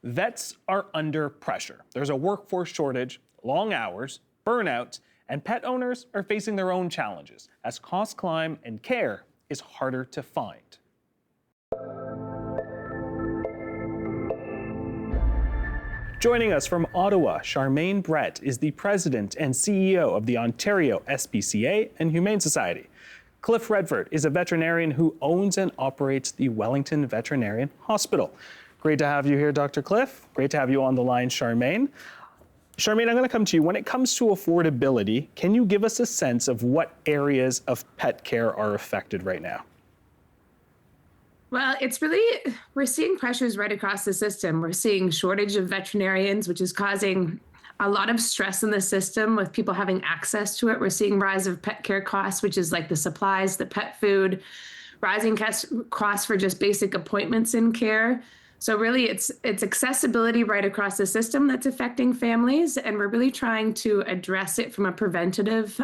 Vets are under pressure. There's a workforce shortage, long hours, burnout, and pet owners are facing their own challenges as costs climb and care is harder to find. Joining us from Ottawa, Charmaine Brett is the president and CEO of the Ontario SPCA and Humane Society. Cliff Redford is a veterinarian who owns and operates the Wellington Veterinary Hospital. Great to have you here, Dr. Cliff. Great to have you on the line, Charmaine. Charmaine, I'm going to come to you. When it comes to affordability, can you give us a sense of what areas of pet care are affected right now? Well, we're seeing pressures right across the system. We're seeing shortage of veterinarians, which is causing a lot of stress in the system with people having access to it. We're seeing rise of pet care costs, which is like the supplies, the pet food, rising costs for just basic appointments in care. So really it's accessibility right across the system that's affecting families. And we're really trying to address it from a preventative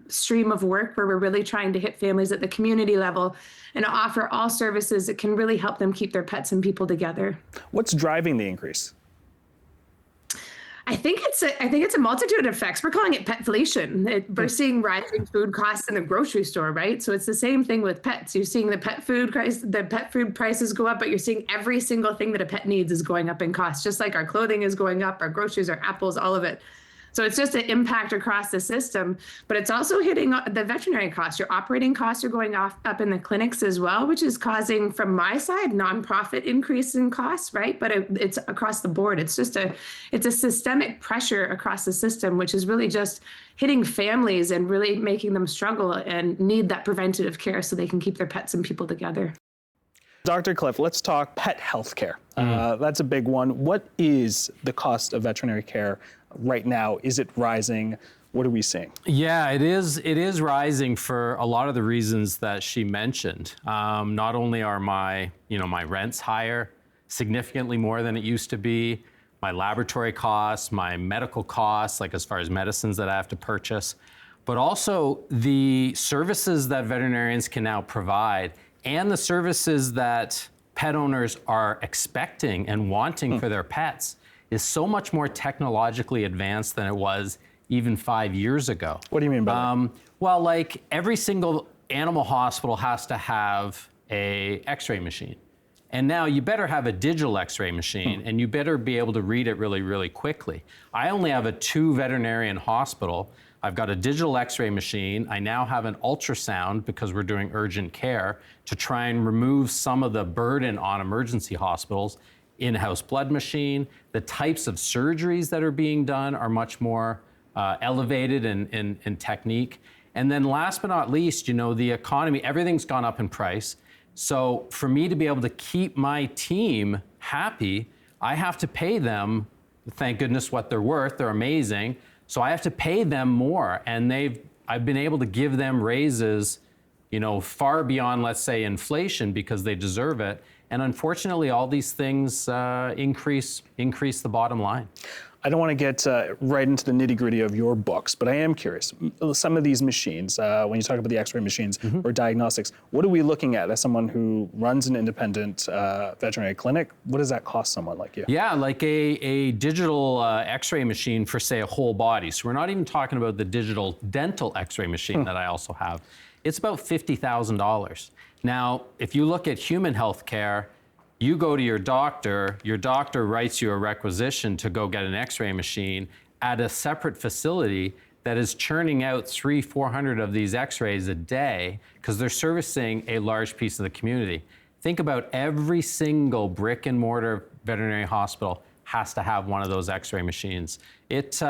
stream of work where we're really trying to hit families at the community level and offer all services that can really help them keep their pets and people together. What's driving the increase? I think it's a multitude of effects. We're calling it petflation. We're seeing rising food costs in the grocery store, right? So it's the same thing with pets. You're seeing the pet food prices go up, but you're seeing every single thing that a pet needs is going up in cost, just like our clothing is going up, our groceries, our apples, all of it. So it's just an impact across the system, but it's also hitting the veterinary costs. Your operating costs are going up in the clinics as well, which is causing, from my side, nonprofit increase in costs, right? But it's across the board. It's a systemic pressure across the system, which is really just hitting families and really making them struggle and need that preventative care so they can keep their pets and people together. Dr. Cliff, let's talk pet health care. That's a big one. What is the cost of veterinary care right now? Is it rising? What are we seeing? Yeah, it is rising for a lot of the reasons that she mentioned. Not only are my rents higher, significantly more than it used to be, my laboratory costs, my medical costs, like as far as medicines that I have to purchase, but also the services that veterinarians can now provide and the services that pet owners are expecting and wanting for their pets is so much more technologically advanced than it was even 5 years ago. What do you mean by that? Well, like every single animal hospital has to have a x-ray machine. And now you better have a digital x-ray machine and you better be able to read it really, really quickly. I only have a 2-veterinarian hospital. I've got a digital x-ray machine. I now have an ultrasound because we're doing urgent care to try and remove some of the burden on emergency hospitals. In-house blood machine. The types of surgeries that are being done are much more elevated in technique. And then last but not least, the economy, everything's gone up in price. So for me to be able to keep my team happy, I have to pay them, thank goodness, what they're worth. They're amazing. So I have to pay them more. And I've been able to give them raises, far beyond, let's say, inflation because they deserve it. And unfortunately, all these things increase the bottom line. I don't want to get right into the nitty-gritty of your books, but I am curious. Some of these machines, when you talk about the x-ray machines or diagnostics, what are we looking at as someone who runs an independent veterinary clinic? What does that cost someone like you? Yeah, like a digital x-ray machine for, say, a whole body. So we're not even talking about the digital dental x-ray machine that I also have. It's about $50,000. Now, if you look at human health care, you go to your doctor writes you a requisition to go get an x-ray machine at a separate facility that is churning out 300-400 of these x-rays a day because they're servicing a large piece of the community. Think about every single brick and mortar veterinary hospital has to have one of those x-ray machines. It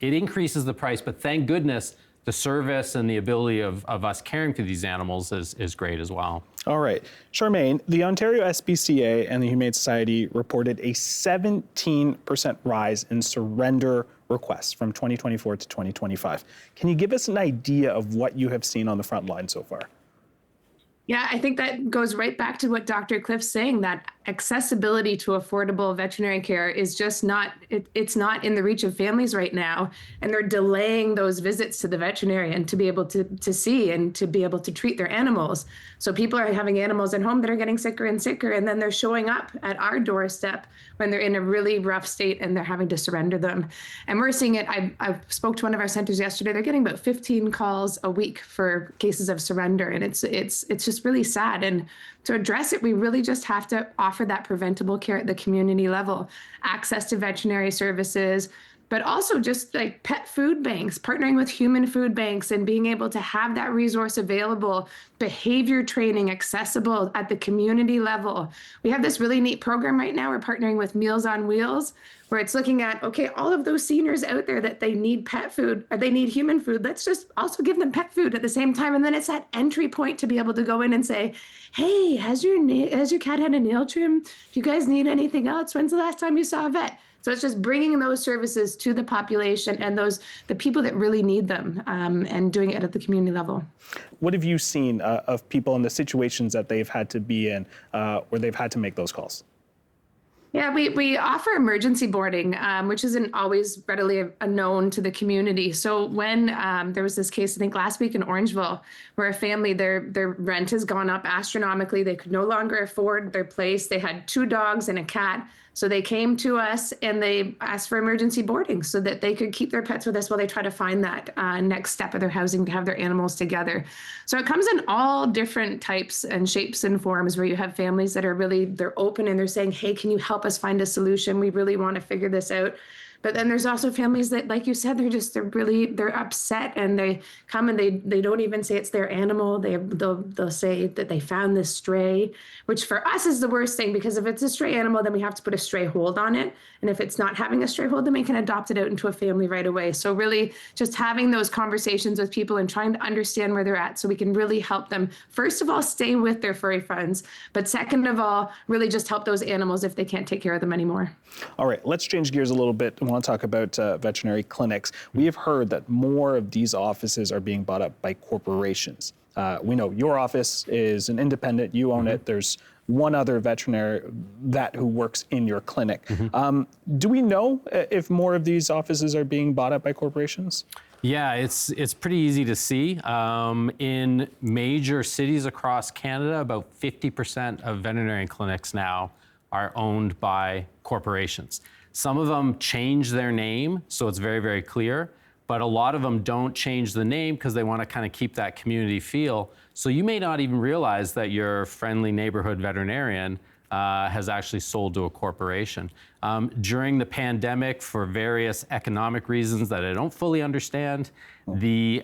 increases the price, but thank goodness the service and the ability of us caring for these animals is great as well. All right. Charmaine, the Ontario SPCA and the Humane Society reported a 17% rise in surrender requests from 2024 to 2025. Can you give us an idea of what you have seen on the front line so far? Yeah, I think that goes right back to what Dr. Cliff's saying, that accessibility to affordable veterinary care is just not, it's not in the reach of families right now. And they're delaying those visits to the veterinarian to be able to see and to be able to treat their animals. So people are having animals at home that are getting sicker and sicker, and then they're showing up at our doorstep when they're in a really rough state and they're having to surrender them. And we're seeing it. I spoke to one of our centers yesterday. They're getting about 15 calls a week for cases of surrender, and it's just really sad. And to address it, we really just have to offer that preventable care at the community level, access to veterinary services, but also just like pet food banks, partnering with human food banks and being able to have that resource available, behavior training accessible at the community level. We have this really neat program right now. We're partnering with Meals on Wheels, where it's looking at, okay, all of those seniors out there that they need pet food or they need human food, let's just also give them pet food at the same time. And then it's that entry point to be able to go in and say, hey, has your cat had a nail trim? Do you guys need anything else? When's the last time you saw a vet? So it's just bringing those services to the population and the people that really need them, and doing it at the community level. What have you seen of people in the situations that they've had to be in where they've had to make those calls? Yeah, we offer emergency boarding, which isn't always readily known to the community. So when there was this case, I think last week in Orangeville, where a family, their rent has gone up astronomically. They could no longer afford their place. They had 2 dogs and a cat. So they came to us and they asked for emergency boarding so that they could keep their pets with us while they try to find that next step of their housing to have their animals together. So it comes in all different types and shapes and forms, where you have families that are really, they're open and they're saying, hey, can you help us find a solution? We really want to figure this out. But then there's also families that, like you said, they're upset, and they come and they don't even say it's their animal. They'll say that they found this stray, which for us is the worst thing, because if it's a stray animal, then we have to put a stray hold on it. And if it's not having a stray hold, then we can adopt it out into a family right away. So really just having those conversations with people and trying to understand where they're at so we can really help them, first of all, stay with their furry friends, but second of all, really just help those animals if they can't take care of them anymore. All right, let's change gears a little bit. I want to talk about veterinary clinics. We have heard that more of these offices are being bought up by corporations. We know your office is an independent, you own it. There's one other veterinary vet who works in your clinic. Do we know if more of these offices are being bought up by corporations? Yeah, it's pretty easy to see. In major cities across Canada, about 50% of veterinary clinics now are owned by corporations. Some of them change their name, so it's very, very clear, but a lot of them don't change the name because they want to kind of keep that community feel. So you may not even realize that your friendly neighborhood veterinarian has actually sold to a corporation. During the pandemic, for various economic reasons that I don't fully understand, the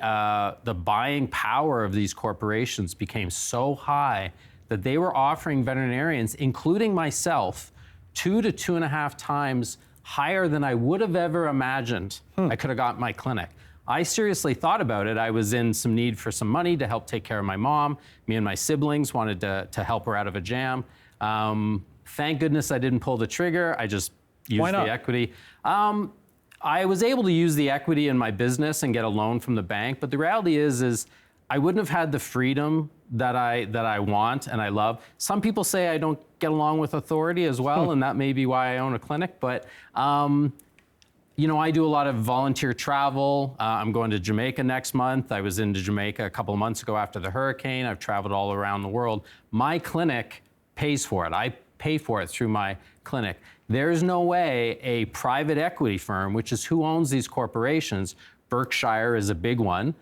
buying power of these corporations became so high that they were offering veterinarians, including myself, 2 to 2.5 times higher than I would have ever imagined I could have got my clinic. I seriously thought about it. I was in some need for some money to help take care of my mom. Me and my siblings wanted to help her out of a jam. Thank goodness I didn't pull the trigger. I just used the equity. I was able to use the equity in my business and get a loan from the bank, but the reality is I wouldn't have had the freedom that I want and I love. Some people say I don't get along with authority as well, and that may be why I own a clinic, but you know, I do a lot of volunteer travel. I'm going to Jamaica next month. I was into Jamaica a couple of months ago after the hurricane. I've traveled all around the world. My clinic pays for it. I pay for it through my clinic. There's no way a private equity firm, which is who owns these corporations, Berkshire is a big one,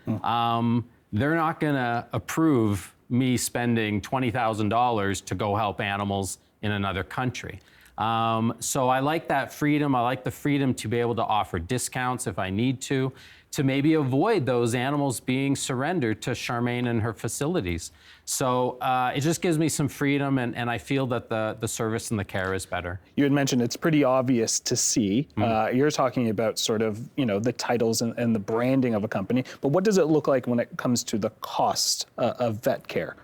they're not gonna approve me spending $20,000 to go help animals in another country. So I like that freedom. I like the freedom to be able to offer discounts if I need to maybe avoid those animals being surrendered to Charmaine and her facilities. So it just gives me some freedom, and I feel that the service and the care is better. You had mentioned it's pretty obvious to see. You're talking about sort of, you know, the titles and the branding of a company, but what does it look like when it comes to the cost of vet care?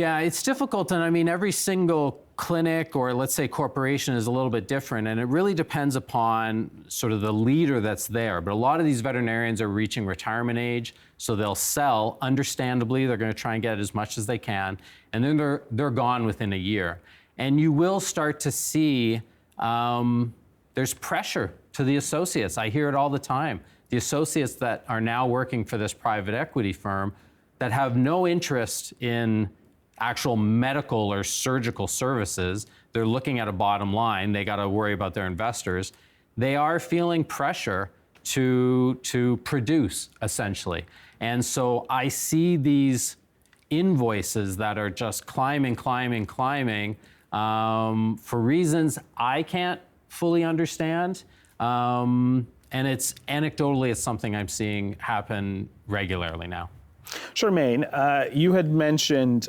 Yeah, it's difficult. And I mean, every single clinic or let's say corporation is a little bit different. And it really depends upon sort of the leader that's there. But a lot of these veterinarians are reaching retirement age. So they'll sell, understandably, they're going to try and get as much as they can. And then they're gone within a year. And you will start to see there's pressure to the associates. I hear it all the time. The associates that are now working for this private equity firm that have no interest in actual medical or surgical services, they're looking at a bottom line, they gotta worry about their investors. They are feeling pressure to produce, essentially. And so I see these invoices that are just climbing for reasons I can't fully understand. And it's anecdotally, it's something I'm seeing happen regularly now. Charmaine, you had mentioned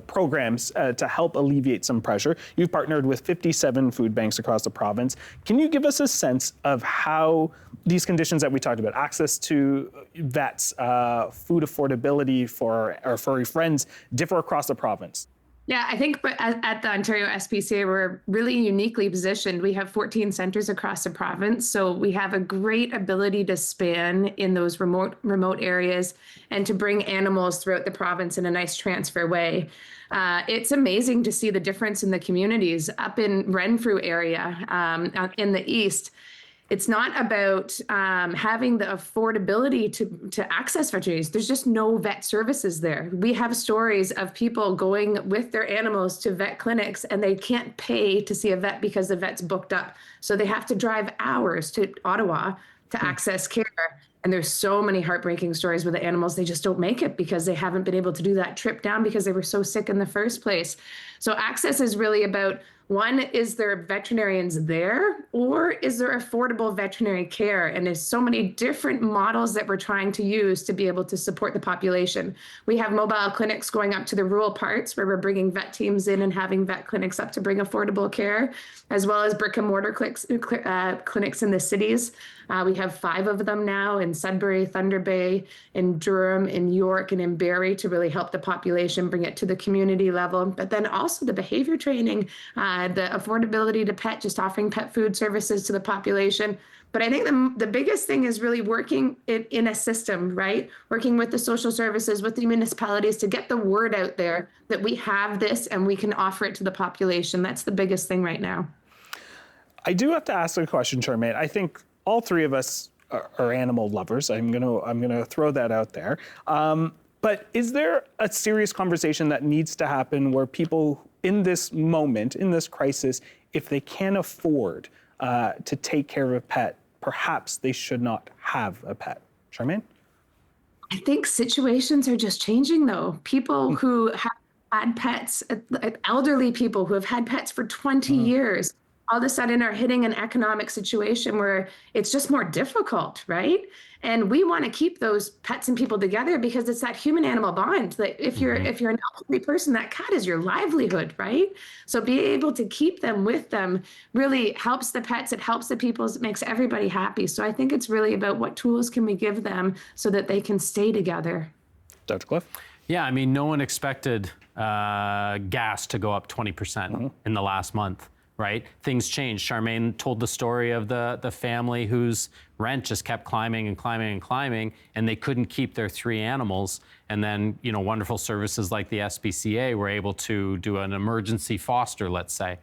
programs to help alleviate some pressure. You've partnered with 57 food banks across the province. Can you give us a sense of how these conditions that we talked about, access to vets, food affordability for our furry friends, differ across the province? Yeah, I think at the Ontario SPCA, we're really uniquely positioned. We have 14 centers across the province, so we have a great ability to span in those remote areas and to bring animals throughout the province in a nice transfer way. It's amazing to see the difference in the communities up in Renfrew area in the east. It's not about having the affordability to access veterinarians. There's just no vet services there. We have stories of people going with their animals to vet clinics and they can't pay to see a vet because the vet's booked up. So they have to drive hours to Ottawa to access care. And there's so many heartbreaking stories with the animals. They just don't make it because they haven't been able to do that trip down because they were so sick in the first place. So access is really about, one, is there veterinarians there, or is there affordable veterinary care? And there's so many different models that we're trying to use to be able to support the population. We have mobile clinics going up to the rural parts where we're bringing vet teams in and having vet clinics up to bring affordable care, as well as brick and mortar clinics in the cities. We have 5 of them now in Sudbury, Thunder Bay, in Durham, in York, and in Barrie to really help the population bring it to the community level. But then also the behavior training, the affordability to pet, just offering pet food services to the population. But I think the biggest thing is really working in a system, right? Working with the social services, with the municipalities to get the word out there that we have this and we can offer it to the population. That's the biggest thing right now. I do have to ask a question, Charmaine. I think all 3 of us are animal lovers. I'm gonna throw that out there. But is there a serious conversation that needs to happen where people in this moment, in this crisis, if they can't afford to take care of a pet, perhaps they should not have a pet? Charmaine? I think situations are just changing, though. People who have had pets, elderly people who have had pets for 20 years, all of a sudden are hitting an economic situation where it's just more difficult, right? And we want to keep those pets and people together because it's that human animal bond. That if you're an elderly person, that cat is your livelihood, right? So being able to keep them with them really helps the pets, it helps the people, it makes everybody happy. So I think it's really about what tools can we give them so that they can stay together. Dr. Cliff? Yeah, I mean, no one expected gas to go up 20% in the last month. Right? Things changed. Charmaine told the story of the family whose rent just kept climbing and climbing and climbing, and they couldn't keep their 3 animals. And then, wonderful services like the SPCA were able to do an emergency foster, let's say.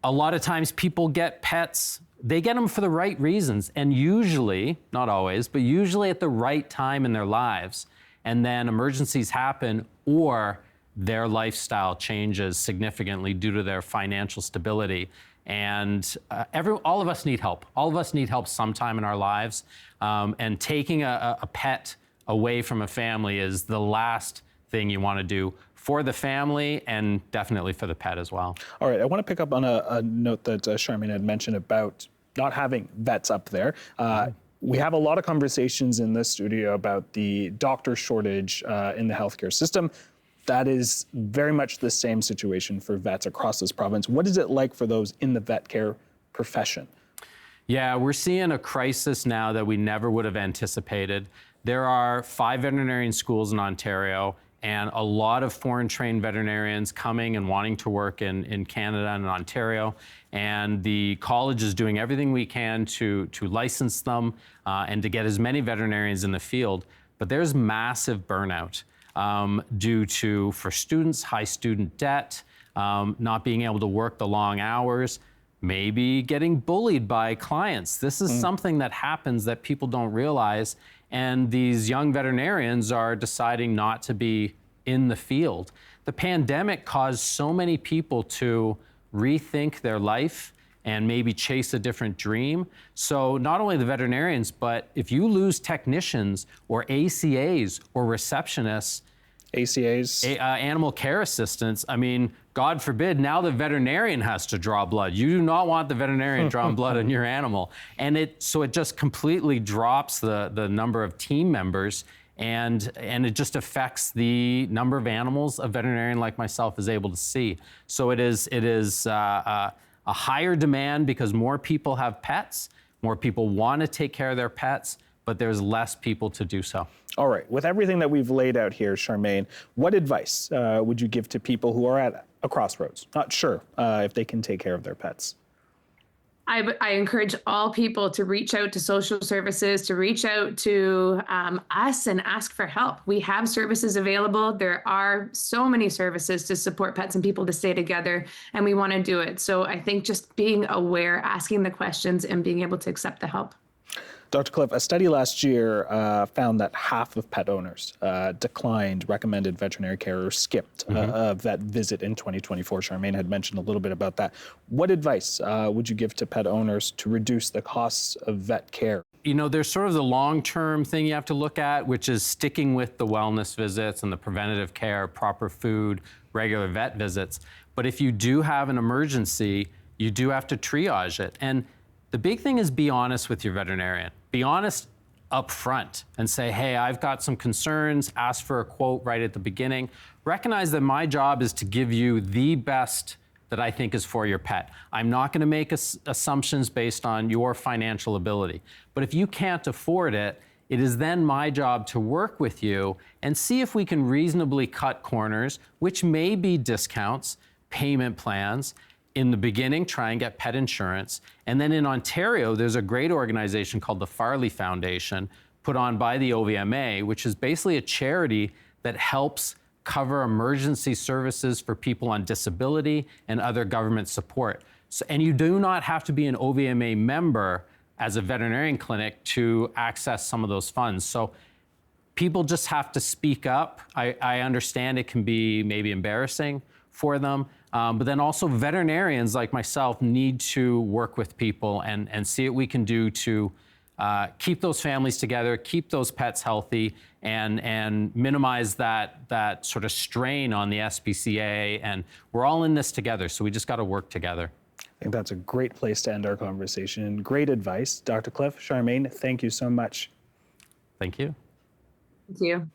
A lot of times people get pets, they get them for the right reasons, and usually, not always, but usually at the right time in their lives. And then emergencies happen, or their lifestyle changes significantly due to their financial stability. And all of us need help. All of us need help sometime in our lives. And taking a pet away from a family is the last thing you want to do for the family and definitely for the pet as well. All right, I want to pick up on a note that Charmaine had mentioned about not having vets up there. We have a lot of conversations in this studio about the doctor shortage in the healthcare system. That is very much the same situation for vets across this province. What is it like for those in the vet care profession? Yeah, we're seeing a crisis now that we never would have anticipated. There are 5 veterinarian schools in Ontario, and a lot of foreign-trained veterinarians coming and wanting to work in Canada and Ontario. And the college is doing everything we can to license them and to get as many veterinarians in the field. But there's massive burnout due to, for students, high student debt, not being able to work the long hours, maybe getting bullied by clients. This is something that happens that people don't realize. And these young veterinarians are deciding not to be in the field. The pandemic caused so many people to rethink their life and maybe chase a different dream. So not only the veterinarians, but if you lose technicians or ACAs or receptionists, ACAs, animal care assistants, I mean, God forbid, now the veterinarian has to draw blood. You do not want the veterinarian drawing blood on your animal. And so it just completely drops the number of team members, and it just affects the number of animals a veterinarian like myself is able to see. So it is a higher demand because more people have pets, more people want to take care of their pets, but there's less people to do so. All right, with everything that we've laid out here, Charmaine, what advice would you give to people who are at a crossroads, not sure if they can take care of their pets? I encourage all people to reach out to social services, to reach out to us and ask for help. We have services available. There are so many services to support pets and people to stay together, and we want to do it. So I think just being aware, asking the questions, and being able to accept the help. Dr. Cliff, a study last year found that half of pet owners declined recommended veterinary care or skipped a vet visit in 2024. Charmaine had mentioned a little bit about that. What advice would you give to pet owners to reduce the costs of vet care? You know, there's sort of the long-term thing you have to look at, which is sticking with the wellness visits and the preventative care, proper food, regular vet visits. But if you do have an emergency, you do have to triage it. And the big thing is be honest with your veterinarian. Be honest up front and say, hey, I've got some concerns, ask for a quote right at the beginning. Recognize that my job is to give you the best that I think is for your pet. I'm not gonna make assumptions based on your financial ability. But if you can't afford it, it is then my job to work with you and see if we can reasonably cut corners, which may be discounts, payment plans. In the beginning, try and get pet insurance. And then in Ontario, there's a great organization called the Farley Foundation, put on by the OVMA, which is basically a charity that helps cover emergency services for people on disability and other government support. So, and you do not have to be an OVMA member as a veterinarian clinic to access some of those funds. So people just have to speak up. I understand it can be maybe embarrassing for them. But then also veterinarians like myself need to work with people and see what we can do to keep those families together, keep those pets healthy, and minimize that sort of strain on the SPCA. And we're all in this together, so we just got to work together. I think that's a great place to end our conversation. Great advice. Dr. Cliff, Charmaine, thank you so much. Thank you. Thank you.